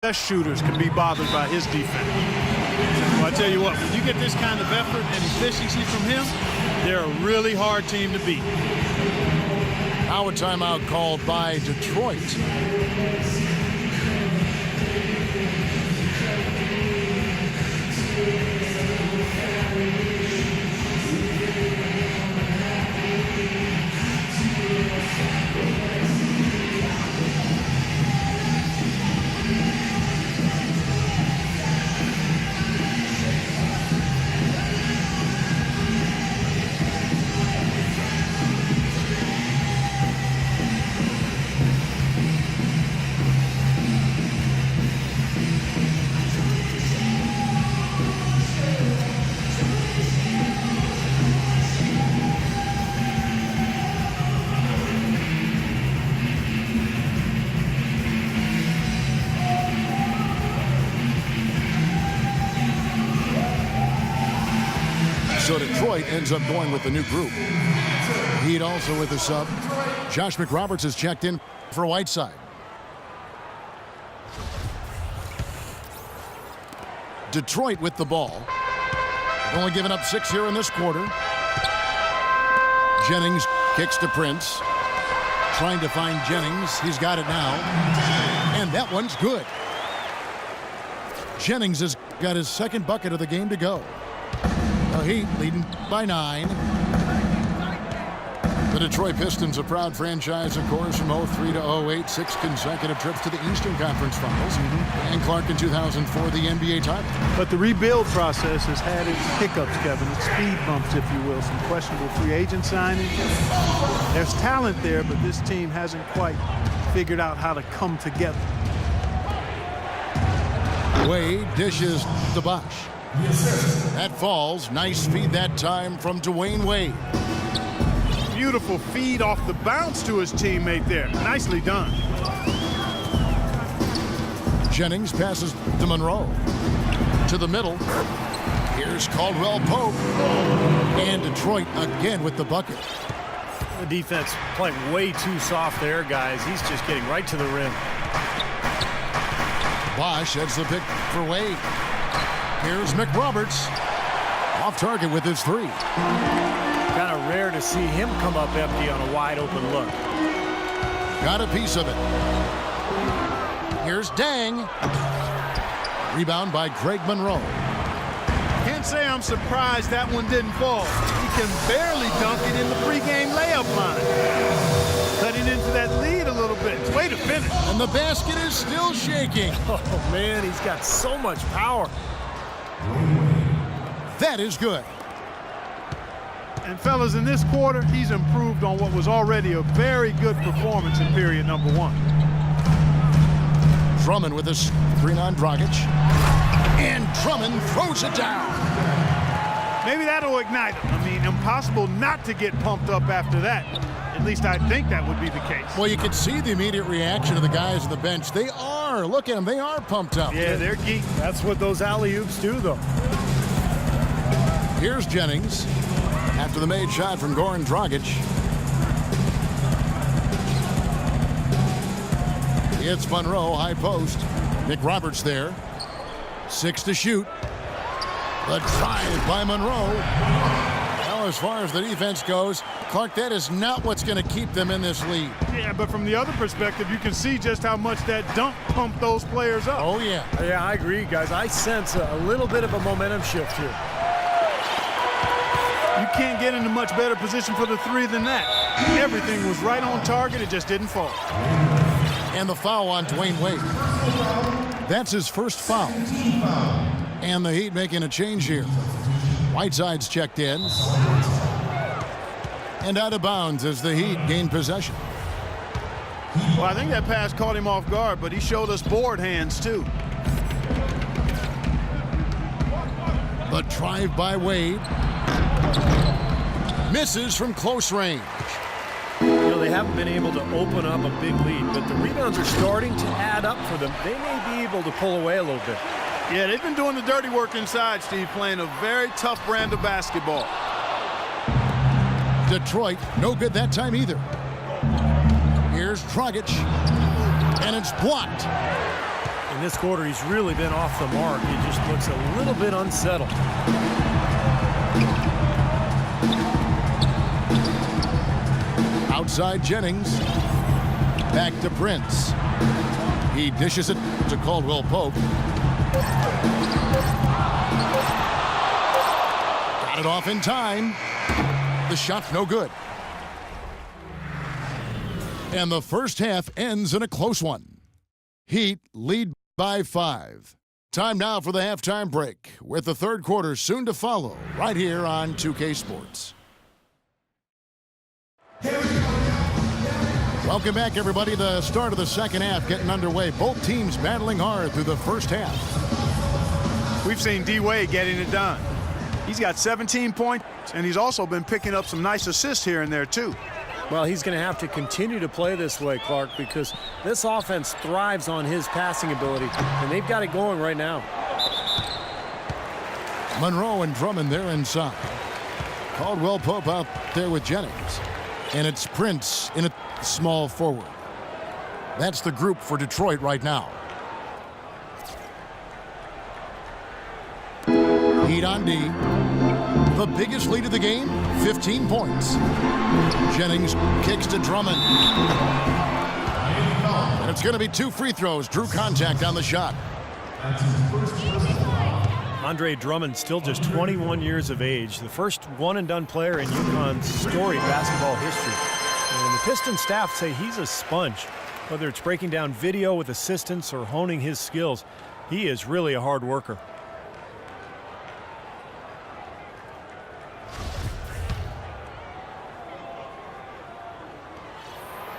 best shooters can be bothered by his defense. Well, I tell you what, when you get this kind of effort and efficiency from him, they're a really hard team to beat. Now a timeout called by Detroit. So Detroit ends up going with the new group. Heat also with a sub. Josh McRoberts has checked in for Whiteside. Detroit with the ball. They've only given up 6 here in this quarter. Jennings kicks to Prince. Trying to find Jennings. He's got it now. And that one's good. Jennings has got his second bucket of the game to go. The Heat leading by 9. The Detroit Pistons, a proud franchise, of course, from 03 to 08, 6 consecutive trips to the Eastern Conference Finals. And Clark in 2004, the NBA title. But the rebuild process has had its hiccups, Kevin, its speed bumps, if you will, some questionable free agent signings. There's talent there, but this team hasn't quite figured out how to come together. Wade dishes to Bosh. That falls. Nice feed that time from Dwayne Wade. Beautiful feed off the bounce to his teammate there. Nicely done. Jennings passes to Monroe. To the middle. Here's Caldwell Pope. And Detroit again with the bucket. The defense playing way too soft there, guys. He's just getting right to the rim. Bosh heads the pick for Wade. Here's McRoberts. Off target with his 3. Kind of rare to see him come up empty on a wide open look. Got a piece of it. Here's Dang. Rebound by Greg Monroe. Can't say I'm surprised that one didn't fall. He can barely dunk it in the pregame layup line. Cutting into that lead a little bit. Way to finish. And the basket is still shaking. Oh, man, he's got so much power. That is good. And fellas, in this quarter, he's improved on what was already a very good performance in period number 1. Drummond with a screen on Dragic. And Drummond throws it down. Maybe that'll ignite him. I mean, impossible not to get pumped up after that. At least I think that would be the case. Well, you can see the immediate reaction of the guys on the bench. They are. Look at them. They are pumped up. Yeah, they're geeked. That's what those alley-oops do, though. Here's Jennings. After the made shot from Goran Dragic. It's Monroe, high post. McRoberts there. 6 to shoot. The drive by Monroe. Now, as far as the defense goes, Clark, that is not what's going to keep them in this lead. Yeah, but from the other perspective, you can see just how much that dunk pumped those players up. Oh, yeah. Yeah, I agree, guys. I sense a little bit of a momentum shift here. You can't get in a much better position for the 3 than that. Everything was right on target. It just didn't fall. And the foul on Dwayne Wade. That's his first foul. And the Heat making a change here. Whiteside's checked in. And out of bounds as the Heat gain possession. Well, I think that pass caught him off guard, but he showed us board hands, too. The drive by Wade. Misses from close range. You know, they haven't been able to open up a big lead, but the rebounds are starting to add up for them. They may be able to pull away a little bit. Yeah, they've been doing the dirty work inside, Steve, playing a very tough brand of basketball. Detroit, no good that time either. Here's Dragic. And it's blocked. In this quarter, he's really been off the mark. He just looks a little bit unsettled. Outside Jennings. Back to Prince. He dishes it to Caldwell Pope. Got it off in time. The shot's no good. And the first half ends in a close one. Heat lead by 5. Time now for the halftime break, with the third quarter soon to follow, right here on 2K Sports. Welcome back, everybody. The start of the second half getting underway. Both teams battling hard through the first half. We've seen D-Wade getting it done. He's got 17 points, and he's also been picking up some nice assists here and there, too. Well, he's going to have to continue to play this way, Clark, because this offense thrives on his passing ability, and they've got it going right now. Monroe and Drummond there inside. Caldwell Pope out there with Jennings. And it's Prince in a small forward. That's the group for Detroit right now. Heat on D. The biggest lead of the game, 15 points. Jennings kicks to Drummond. And it's going to be 2 free throws. Drew contact on the shot. Andre Drummond, still just 21 years of age, the first one-and-done player in UConn's storied basketball history. And the Pistons staff say he's a sponge. Whether it's breaking down video with assistants or honing his skills, he is really a hard worker.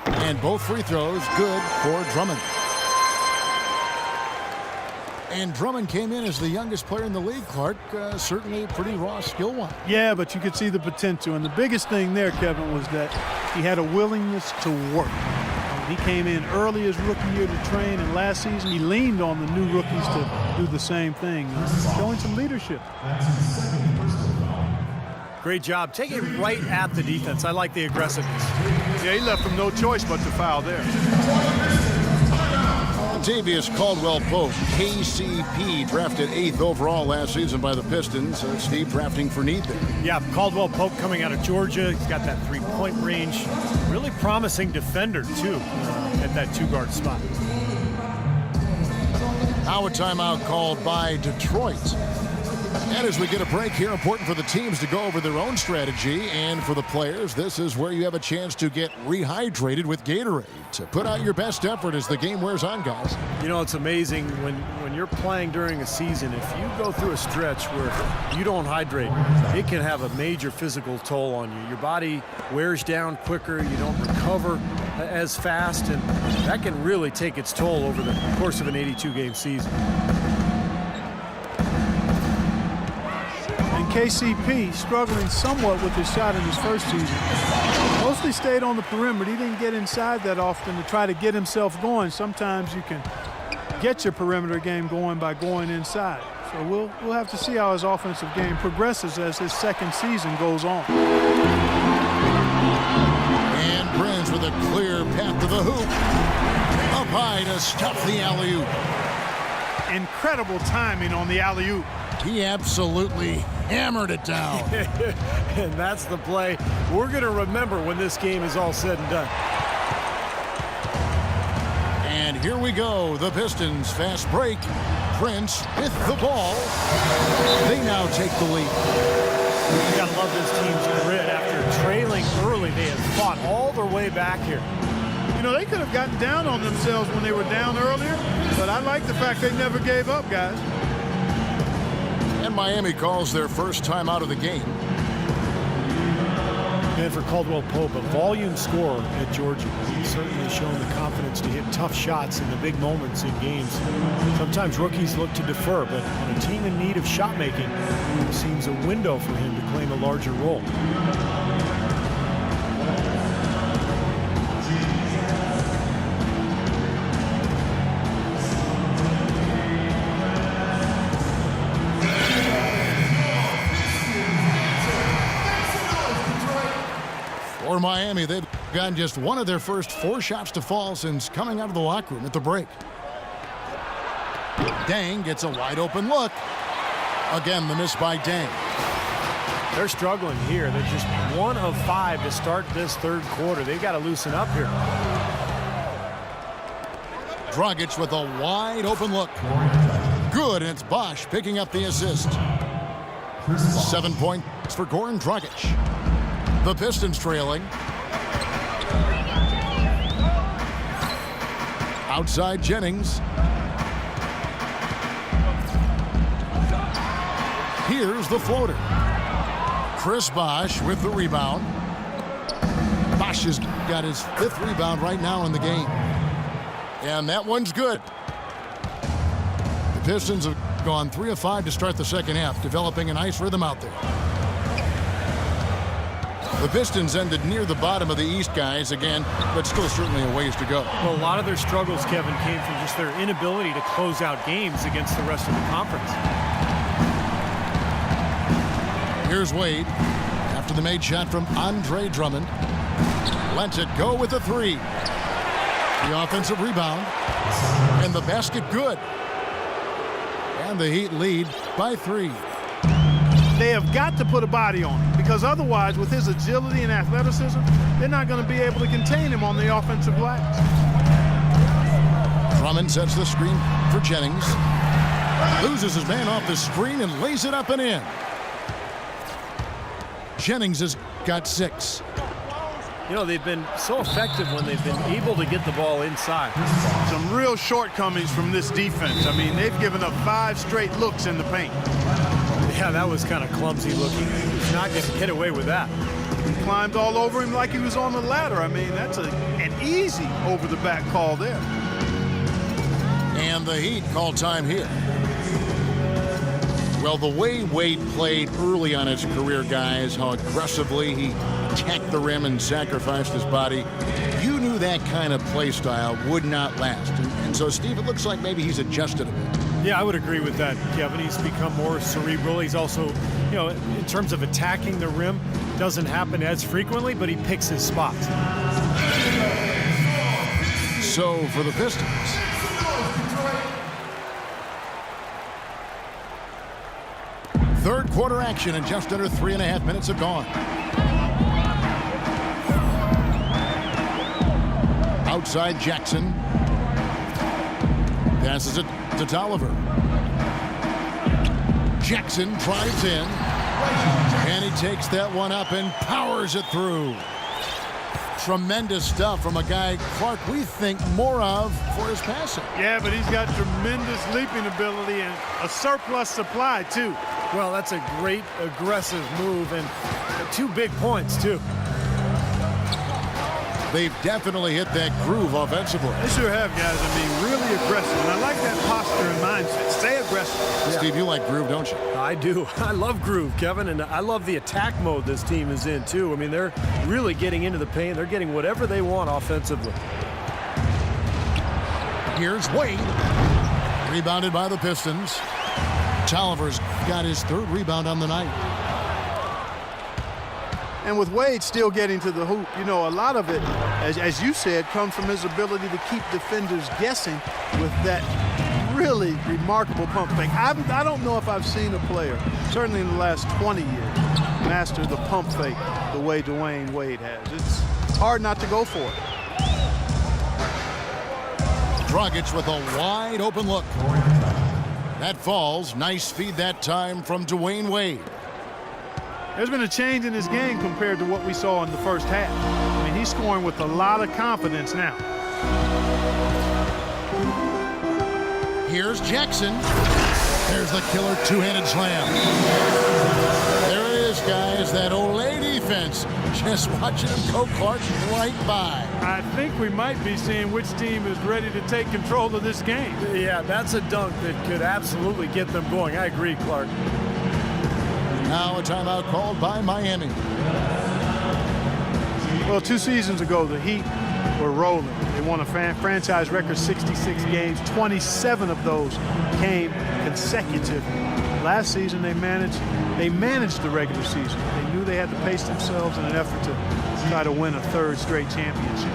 And both free throws good for Drummond. And Drummond came in as the youngest player in the league, Clark. Certainly a pretty raw skill one. Yeah, but you could see the potential. And the biggest thing there, Kevin, was that he had a willingness to work. He came in early his rookie year to train, and last season he leaned on the new rookies to do the same thing, showing some leadership. Great job. Take it right at the defense. I like the aggressiveness. Yeah, he left him no choice but to foul there. Latavius Caldwell Pope, KCP, drafted 8th overall last season by the Pistons. Steve drafting for need there. Yeah, Caldwell Pope coming out of Georgia. He's got that three-point range. Really promising defender, too, at that two-guard spot. Now a timeout called by Detroit. And as we get a break here, important for the teams to go over their own strategy. And for the players, this is where you have a chance to get rehydrated with Gatorade. To put out your best effort as the game wears on, guys. You know, it's amazing when you're playing during a season, if you go through a stretch where you don't hydrate, it can have a major physical toll on you. Your body wears down quicker, you don't recover as fast, and that can really take its toll over the course of an 82-game season. KCP struggling somewhat with his shot in his first season. Mostly stayed on the perimeter. He didn't get inside that often to try to get himself going. Sometimes you can get your perimeter game going by going inside. So we'll have to see how his offensive game progresses as his second season goes on. And Prince with a clear path to the hoop. Up high to stuff the alley-oop. Incredible timing on the alley-oop. He absolutely hammered it down. And that's the play we're going to remember when this game is all said and done. And here we go. The Pistons fast break. Prince with the ball. They now take the lead. You got to love this team's grit. After trailing early, they have fought all their way back here. You know, they could have gotten down on themselves when they were down earlier, but I like the fact they never gave up, guys. And Miami calls their first time out of the game. And for Caldwell Pope, a volume scorer at Georgia. He's certainly shown the confidence to hit tough shots in the big moments in games. Sometimes rookies look to defer, but on a team in need of shot making, it seems a window for him to claim a larger role. For Miami, they've gotten just one of their first 4 shots to fall since coming out of the locker room at the break. Dang gets a wide open look. Again, the miss by Dang. They're struggling here. They're just 1 of 5 to start this third quarter. They've got to loosen up here. Dragic with a wide open look. Good, and it's Bosch picking up the assist. 7 points for Goran Dragic. The Pistons trailing. Outside Jennings. Here's the floater. Chris Bosch with the rebound. Bosch has got his 5th rebound right now in the game. And that one's good. The Pistons have gone 3 of 5 to start the second half, developing a nice rhythm out there. The Pistons ended near the bottom of the East, guys, again, but still certainly a ways to go. Well, a lot of their struggles, Kevin, came from just their inability to close out games against the rest of the conference. Here's Wade after the made shot from Andre Drummond. Lets it go with a 3. The offensive rebound. And the basket good. And the Heat lead by 3. They have got to put a body on him, because otherwise, with his agility and athleticism, they're not going to be able to contain him on the offensive glass. Drummond sets the screen for Jennings. Loses his man off the screen and lays it up and in. Jennings has got 6. You know, they've been so effective when they've been able to get the ball inside. Some real shortcomings from this defense. I mean, they've given up 5 straight looks in the paint. Yeah, that was kind of clumsy looking. He's not going to get away with that. He climbed all over him like he was on the ladder. I mean, that's an easy over-the-back call there. And the Heat call time here. Well, the way Wade played early on his career, guys, how aggressively he attacked the rim and sacrificed his body, you knew that kind of play style would not last. And so, Steve, it looks like maybe he's adjusted a bit. Yeah, I would agree with that, Kevin. He's become more cerebral. He's also, you know, in terms of attacking the rim, doesn't happen as frequently, but he picks his spots. So, for the Pistons, third quarter action, and just under 3.5 minutes have gone. Outside Jackson. Passes it to Tolliver. Jackson drives in. And he takes that one up and powers it through. Tremendous stuff from a guy, Clark, we think more of for his passing. Yeah, but he's got tremendous leaping ability and a surplus supply, too. Well, that's a great aggressive move, and 2 big points, too. They've definitely hit that groove offensively. They sure have, guys. I mean, really aggressive. And I like that posture and mindset. Stay aggressive. Yeah. Steve, you like groove, don't you? I do. I love groove, Kevin, and I love the attack mode this team is in, too. I mean, they're really getting into the paint. They're getting whatever they want offensively. Here's Wade. Rebounded by the Pistons. Tolliver's got his 3rd rebound on the night. And with Wade still getting to the hoop, you know, a lot of it, as you said, comes from his ability to keep defenders guessing with that really remarkable pump fake. I don't know if I've seen a player, certainly in the last 20 years, master the pump fake the way Dwayne Wade has. It's hard not to go for it. Dragic with a wide open look. That falls. Nice feed that time from Dwayne Wade. There's been a change in his game compared to what we saw in the first half. I mean, he's scoring with a lot of confidence now. Here's Jackson. There's the killer 2-handed slam. There it is, guys, that Olay defense. Just watching him go, Clark, right by. I think we might be seeing which team is ready to take control of this game. Yeah, that's a dunk that could absolutely get them going. I agree, Clark. Now a timeout called by Miami. Well, 2 seasons ago, the Heat were rolling. They won a franchise record 66 games. 27 of those came consecutively. Last season, they managed the regular season. They knew they had to pace themselves in an effort to try to win a 3rd straight championship.